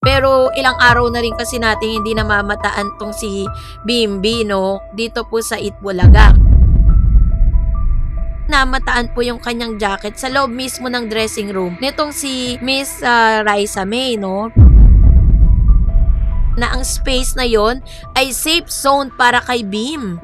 Pero ilang araw na rin kasi nating hindi namamataan 'tong si Bimby 'no, dito po sa Itbulaga. Namataan po yung kanyang jacket sa loob mismo ng dressing room nitong si Miss, Raisa May 'no, na ang space na yon ay safe zone para kay Bim.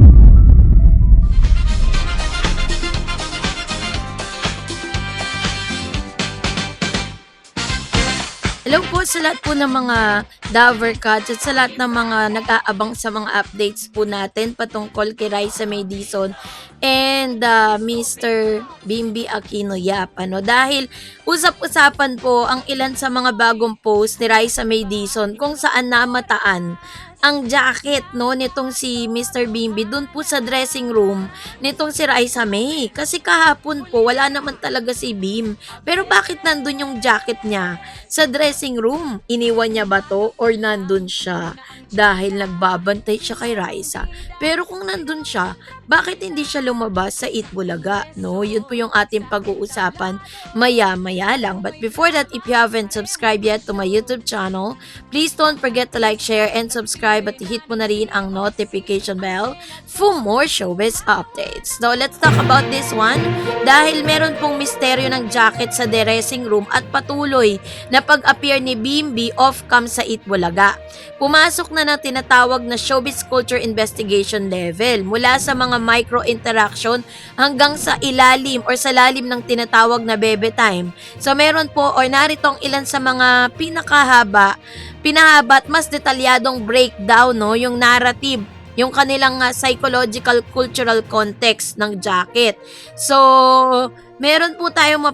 Hello po sa lahat po ng mga Dovercats at sa lahat ng mga nag-aabang sa mga updates po natin patungkol kay Raisa May Dizon and Mr. Bimby Aquino Yap. Dahil usap-usapan po ang ilan sa mga bagong post ni Raisa May Dizon kung saan namataan ang jacket nitong si Mr. Bimby dun po sa dressing room nitong si Raisa May. Kasi kahapon po wala naman talaga si Bim. Pero bakit nandun yung jacket niya sa dressing room? Iniwan niya ba to or nandun siya dahil nagbabantay siya kay Raisa? Pero kung nandun siya, bakit hindi siya lumabas sa Itbulaga? Yun po yung ating pag-uusapan maya-maya lang. But before that, if you haven't subscribed yet to my YouTube channel, please don't forget to like, share, and subscribe at hit mo na rin ang notification bell for more showbiz updates. So let's talk about this one. Dahil meron pong misteryo ng jacket sa dressing room at patuloy na pag-appear ni Bimby off-cam sa Itbulaga. Pumasok na ng tinatawag na showbiz culture investigation level mula sa mga micro-interaction hanggang sa ilalim or sa lalim ng tinatawag na bebe time. So meron po or naritong ilan sa mga pinahaba at mas detalyadong breakdown yung narrative, yung kanilang psychological cultural context ng jacket. So, meron po tayong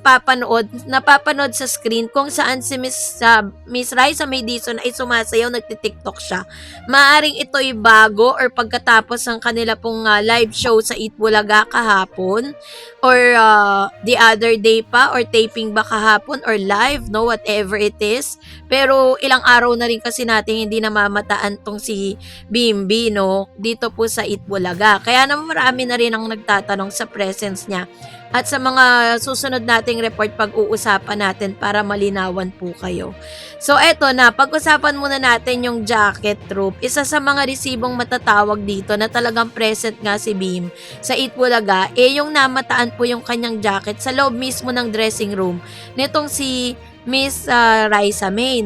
napapanood sa screen kung saan si Miss Raisa May Dizon ay sumasayaw, nagti-TikTok siya. Maaring ito'y bago or pagkatapos ng kanila pong live show sa Itbulaga kahapon or the other day pa or taping ba kahapon or live, whatever it is. Pero ilang araw na rin kasi natin hindi namamataan tong si Bimby dito po sa Itbulaga. Kaya naman marami na rin ang nagtatanong sa presence niya. At sa mga susunod nating report, pag-uusapan natin para malinawan po kayo. So eto na, pag-usapan muna natin yung jacket troop. Isa sa mga resibong matatawag dito na talagang present nga si Bim sa Itbulaga, yung namataan po yung kanyang jacket sa loob mismo ng dressing room nitong si Miss Raisa May,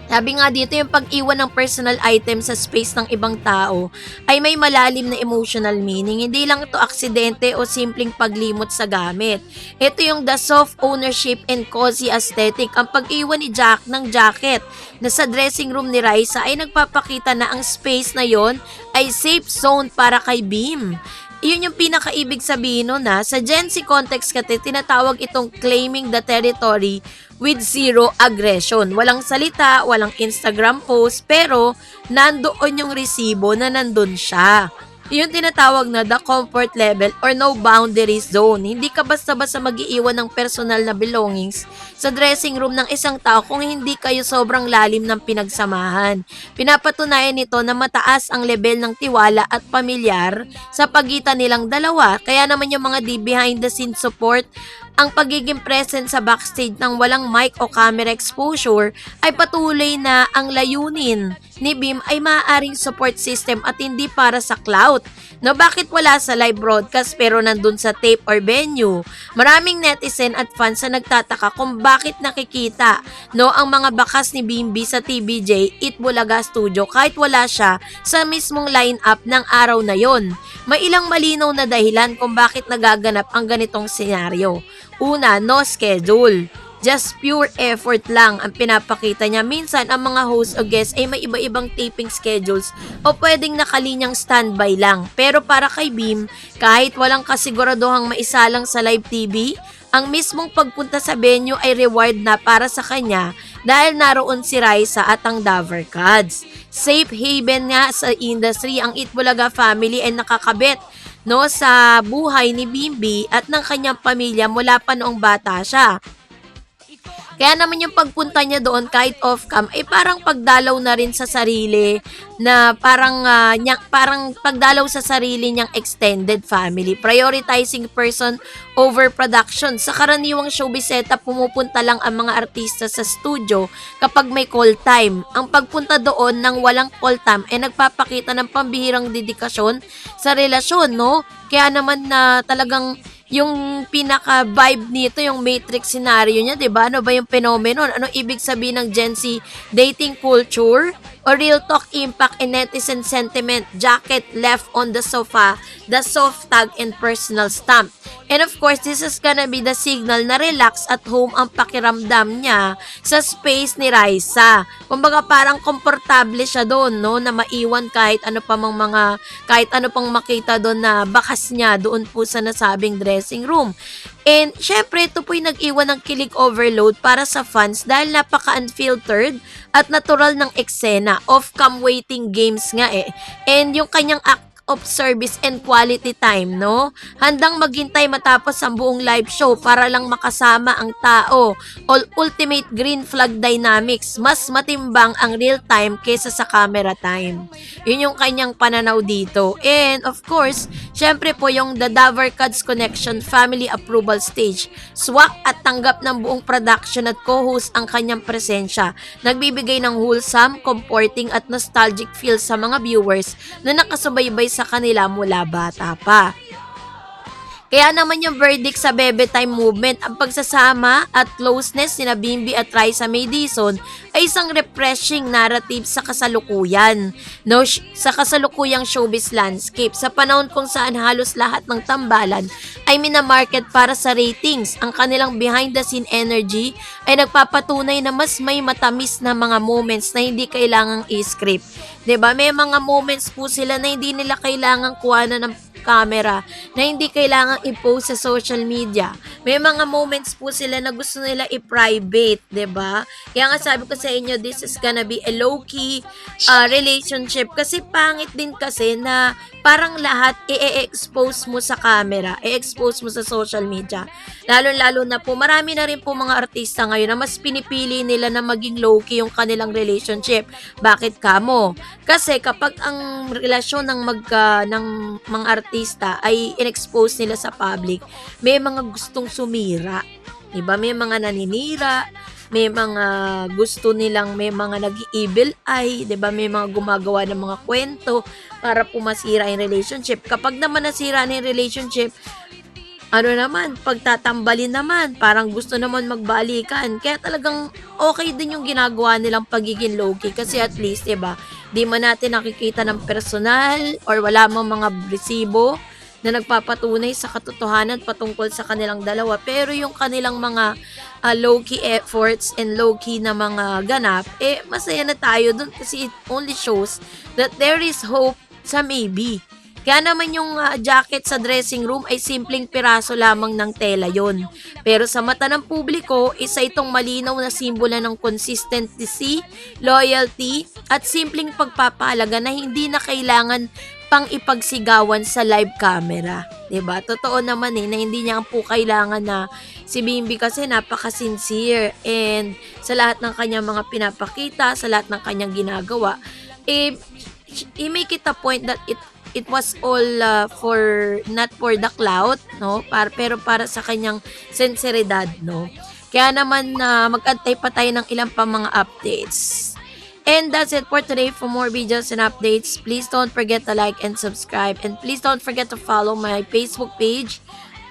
Sabi nga dito, yung pag-iwan ng personal item sa space ng ibang tao ay may malalim na emotional meaning. Hindi lang ito aksidente o simpleng paglimot sa gamit. Ito yung the soft ownership and cozy aesthetic. Ang pag-iwan ni Jack ng jacket na sa dressing room ni Raisa ay nagpapakita na ang space na yon ay safe zone para kay Bim. Iyon yung pinakaibig sabihin sa Gen Z context kasi tinatawag itong claiming the territory with zero aggression. Walang salita, walang Instagram post, pero nandoon yung resibo na nandun siya. Yung tinatawag na the comfort level or no boundaries zone. Hindi ka basta-basta mag-iiwan ng personal na belongings sa dressing room ng isang tao kung hindi kayo sobrang lalim ng pinagsamahan. Pinapatunayan nito na mataas ang level ng tiwala at pamilyar sa pagitan nilang dalawa. Kaya naman yung mga behind the scenes support, ang pagiging present sa backstage ng walang mic o camera exposure ay patuloy na ang layunin ni Bim ay maaaring support system at hindi para sa clout. Bakit wala sa live broadcast pero nandun sa tape or venue? Maraming netizen at fans na nagtataka kung bakit nakikita ang mga bakas ni Bimby sa TVJ Itbulaga Studio kahit wala siya sa mismong lineup ng araw na yon. May ilang malinaw na dahilan kung bakit nagaganap ang ganitong senaryo. Una, no schedule. Just pure effort lang ang pinapakita niya. Minsan, ang mga host o guest ay may iba-ibang taping schedules o pwedeng nakalinyang standby lang. Pero para kay Bim, kahit walang kasiguraduhang maisalang sa live TV, ang mismong pagpunta sa venue ay reward na para sa kanya dahil naroon si Raisa at ang Dovercats. Safe haven nga sa industry, ang Itbulaga family ay nakakabit sa buhay ni Bimby at ng kanyang pamilya mula pa noong bata siya. Kaya naman yung pagpunta niya doon kahit off-cam, ay parang pagdalaw na rin sa sarili na parang pagdalaw sa sarili niyang extended family. Prioritizing person over production. Sa karaniwang showbiz setup, pumupunta lang ang mga artista sa studio kapag may call time. Ang pagpunta doon ng walang call time ay nagpapakita ng pambihirang dedikasyon sa relasyon, no? Kaya naman na talagang yung pinaka-vibe nito, yung Matrix scenario niya, 'di ba? Ano ba yung phenomenon? Ano ibig sabihin ng Gen Z dating culture? O real talk impact and netizen sentiment? Jacket left on the sofa, the soft tag and personal stamp. And of course, this is gonna be the signal na relax at home ang pakiramdam niya sa space ni Raisa. Kumbaga parang komportable siya doon, no, na maiwan kahit ano pang makita doon na bakas niya doon po sa nasabing dressing room. And syempre, ito po yung nag-iwan ng kilig overload para sa fans dahil napaka-unfiltered at natural ng eksena. Off-cam waiting games nga eh. And yung kanyang act of service and quality time, no? Handang maghintay matapos ang buong live show para lang makasama ang tao. All ultimate green flag dynamics. Mas matimbang ang real time kesa sa camera time. Yun yung kanyang pananaw dito. And of course, syempre po yung The Davercuds Connection Family Approval Stage. Swak at tanggap ng buong production at co-host ang kanyang presensya. Nagbibigay ng wholesome, comforting at nostalgic feel sa mga viewers na nakasubaybay sa kanila mula bata pa. Kaya naman yung verdict sa Bebe Time movement, ang pagsasama at closeness ni Bimbi at Raisa May Dizon ay isang refreshing narrative sa kasalukuyan. No, sa kasalukuyang showbiz landscape, sa panahon kung saan halos lahat ng tambalan ay minamarket para sa ratings, ang kanilang behind the scene energy ay nagpapatunay na mas may matamis na mga moments na hindi kailangang i-script. 'Di ba? May mga moments po sila na hindi nila kailangang kuhanan ng camera, na hindi kailangang i-post sa social media. May mga moments po sila na gusto nila i-private, 'di ba? Kaya nga sabi ko sa inyo, this is gonna be a low-key relationship kasi pangit din kasi na parang lahat i-expose mo sa camera, i-expose mo sa social media. Lalo-lalo na po, marami na rin po mga artista ngayon na mas pinipili nila na maging low-key yung kanilang relationship. Bakit kamo? Kasi kapag ang relasyon ng mga artista ay in-expose nila sa public, may mga gustong sumira. Diba? May mga naninira, may mga gusto nilang, may mga nag-evil eye, 'di ba? May mga gumagawa ng mga kwento para pumasira yung relationship. Kapag naman nasira na yung relationship, ano naman, pagtatambalin naman, parang gusto naman magbalikan. Kaya talagang okay din yung ginagawa nilang pagiging low-key kasi at least, 'di ba? Di man natin nakikita ng personal or wala mang mga resibo na nagpapatunay sa katotohanan patungkol sa kanilang dalawa. Pero yung kanilang mga low-key efforts and low-key na mga ganap, masaya na tayo dun kasi it only shows that there is hope sa maybe. Kaya naman yung jacket sa dressing room ay simpleng piraso lamang ng tela yon. Pero sa mata ng publiko, isa itong malinaw na simbolo ng consistency, loyalty, at simpleng pagpapahalaga na hindi na kailangan pang ipagsigawan sa live camera. 'Di ba? Totoo naman na hindi niya po kailangan na si Bimbi kasi napaka-sincere and sa lahat ng kanyang mga pinapakita, sa lahat ng kanyang ginagawa, i-make it a point that it was all not for the clout, no? Pero para sa kanyang sinseridad, no? Kaya naman mag-antay pa tayo ng ilang pa mga updates. And that's it for today. For more videos and updates, please don't forget to like and subscribe. And please don't forget to follow my Facebook page,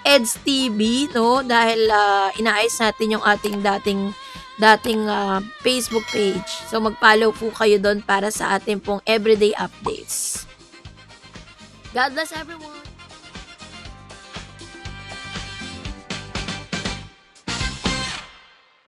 Eds TV, no? Dahil inaayos natin yung ating dating Facebook page. So mag-follow po kayo doon para sa ating pong everyday updates. God bless everyone!